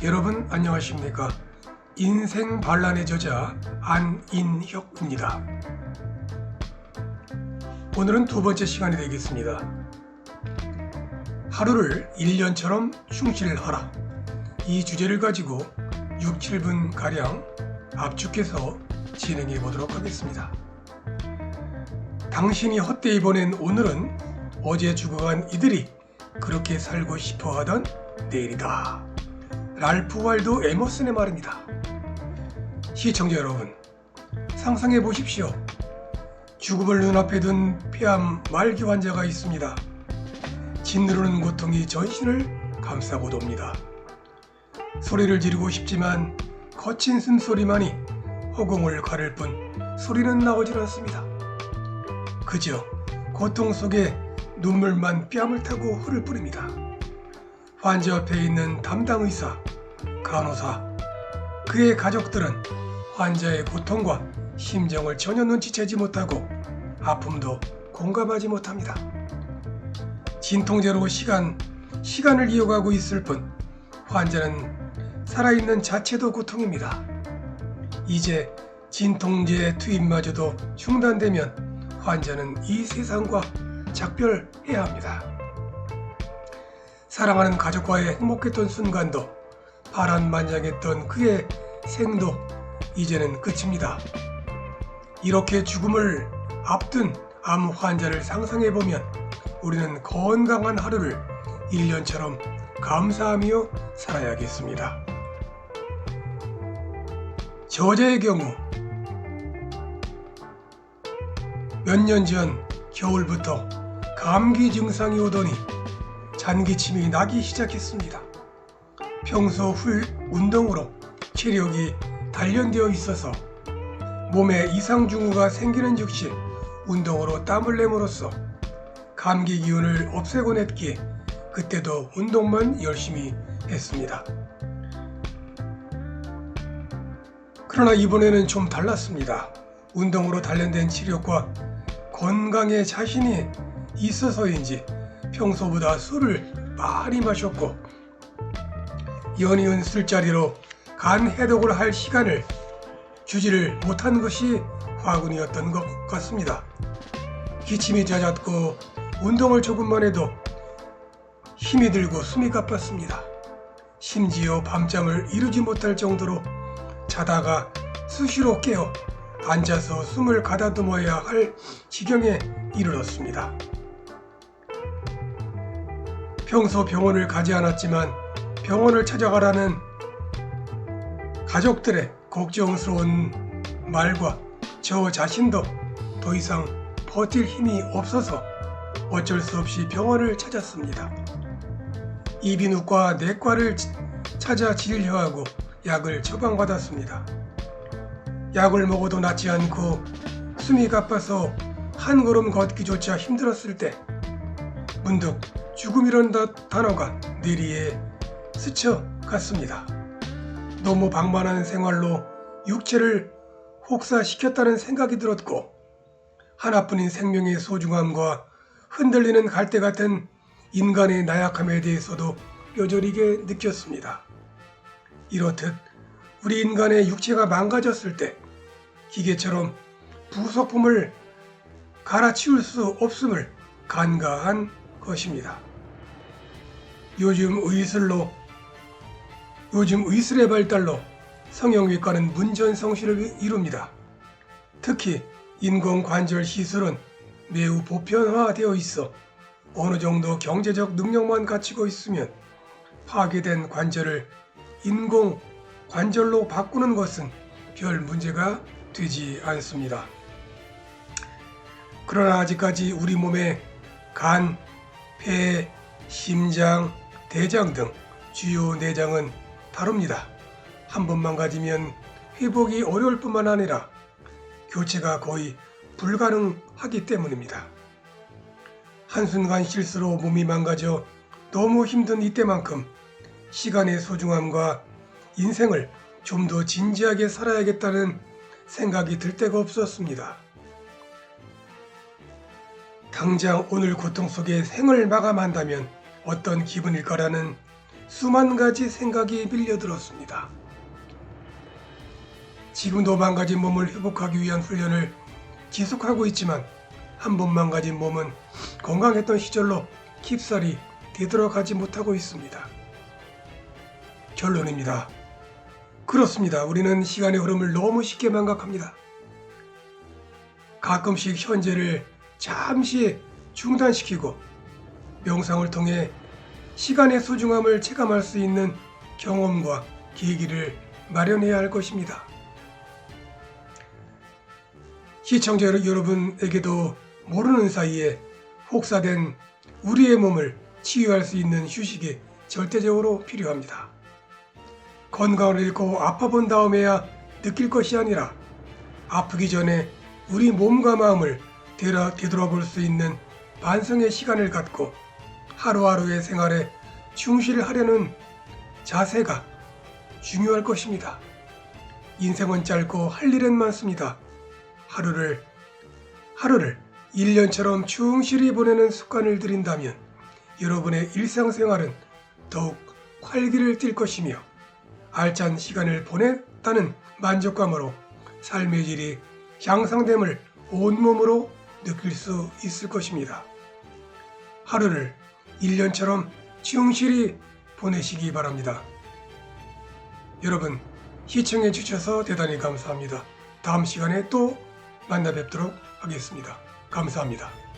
여러분 안녕하십니까? 인생 반란의 저자 안인혁입니다. 오늘은 두 번째 시간이 되겠습니다. 하루를 1년처럼 충실하라. 이 주제를 가지고 6, 7분 가량 압축해서 진행해 보도록 하겠습니다. 당신이 헛되이 보낸 오늘은 어제 죽어간 이들이 그렇게 살고 싶어 하던 내일이다. 랄프 waldo 에머슨의 말입니다. 시청자 여러분, 상상해 보십시오. 죽음을 눈앞에 둔 폐암 말기 환자가 있습니다. 짓누르는 고통이 전신을 감싸고 돕니다. 소리를 지르고 싶지만 거친 숨소리만이 허공을 가를 뿐 소리는 나오질 않습니다. 그저 고통 속에 눈물만 뺨을 타고 흐를 뿐입니다. 환자 옆에 있는 담당 의사, 간호사, 그의 가족들은 환자의 고통과 심정을 전혀 눈치채지 못하고 아픔도 공감하지 못합니다. 진통제로 시간을 이어가고 있을 뿐 환자는 살아있는 자체도 고통입니다. 이제 진통제 투입마저도 중단되면 환자는 이 세상과 작별해야 합니다. 사랑하는 가족과의 행복했던 순간도 파란만장했던 그의 생도 이제는 끝입니다. 이렇게 죽음을 앞둔 암 환자를 상상해보면 우리는 건강한 하루를 1년처럼 감사하며 살아야겠습니다. 저자의 경우 몇 년 전 겨울부터 감기 증상이 오더니 잔기침이 나기 시작했습니다. 평소 운동으로 체력이 단련되어 있어서 몸에 이상 징후가 생기는 즉시 운동으로 땀을 내므로써 감기 기운을 없애곤 했기에 그때도 운동만 열심히 했습니다. 그러나 이번에는 좀 달랐습니다. 운동으로 단련된 체력과 건강에 자신이 있어서인지 평소보다 술을 많이 마셨고 연이은 술자리로 간 해독을 할 시간을 주지를 못한 것이 화근이었던 것 같습니다. 기침이 잦았고 운동을 조금만 해도 힘이 들고 숨이 가빴습니다. 심지어 밤잠을 이루지 못할 정도로 자다가 수시로 깨어 앉아서 숨을 가다듬어야 할 지경에 이르렀습니다. 평소 병원을 가지 않았지만 병원을 찾아가라는 가족들의 걱정스러운 말과 저 자신도 더 이상 버틸 힘이 없어서 어쩔 수 없이 병원을 찾았습니다. 이비인후과 내과를 찾아 진료하고 약을 처방받았습니다. 약을 먹어도 낫지 않고 숨이 가빠서 한 걸음 걷기조차 힘들었을 때 문득 죽음이란 단어가 뇌리에 스쳐갔습니다. 너무 방만한 생활로 육체를 혹사시켰다는 생각이 들었고 하나뿐인 생명의 소중함과 흔들리는 갈대 같은 인간의 나약함에 대해서도 뼈저리게 느꼈습니다. 이렇듯 우리 인간의 육체가 망가졌을 때 기계처럼 부속품을 갈아치울 수 없음을 간과한 것입니다. 요즘 의술의 발달로 성형외과는 문전성시를 이룹니다. 특히 인공관절 시술은 매우 보편화되어 있어 어느 정도 경제적 능력만 갖추고 있으면 파괴된 관절을 인공관절로 바꾸는 것은 별 문제가 되지 않습니다. 그러나 아직까지 우리 몸에 간, 폐, 심장, 대장 등 주요 내장은 다릅니다. 한 번 망가지면 회복이 어려울 뿐만 아니라 교체가 거의 불가능하기 때문입니다. 한순간 실수로 몸이 망가져 너무 힘든 이때만큼 시간의 소중함과 인생을 좀 더 진지하게 살아야겠다는 생각이 들 때가 없었습니다. 당장 오늘 고통 속에 생을 마감한다면 어떤 기분일까라는 수만 가지 생각이 밀려들었습니다. 지금도 망가진 몸을 회복하기 위한 훈련을 지속하고 있지만 한 번 망가진 몸은 건강했던 시절로 깊살이 되돌아가지 못하고 있습니다. 결론입니다. 그렇습니다. 우리는 시간의 흐름을 너무 쉽게 망각합니다. 가끔씩 현재를 잠시 중단시키고 명상을 통해 시간의 소중함을 체감할 수 있는 경험과 계기를 마련해야 할 것입니다. 시청자 여러분에게도 모르는 사이에 혹사된 우리의 몸을 치유할 수 있는 휴식이 절대적으로 필요합니다. 건강을 잃고 아파본 다음에야 느낄 것이 아니라 아프기 전에 우리 몸과 마음을 되돌아볼 수 있는 반성의 시간을 갖고 하루하루의 생활에 충실하려는 자세가 중요할 것입니다. 인생은 짧고 할 일은 많습니다. 하루를 1년처럼 충실히 보내는 습관을 들인다면 여러분의 일상생활은 더욱 활기를 띨 것이며 알찬 시간을 보냈다는 만족감으로 삶의 질이 향상됨을 온몸으로 느낄 수 있을 것입니다. 하루를 1년처럼 충실히 보내시기 바랍니다. 여러분, 시청해 주셔서 대단히 감사합니다. 다음 시간에 또 만나 뵙도록 하겠습니다. 감사합니다.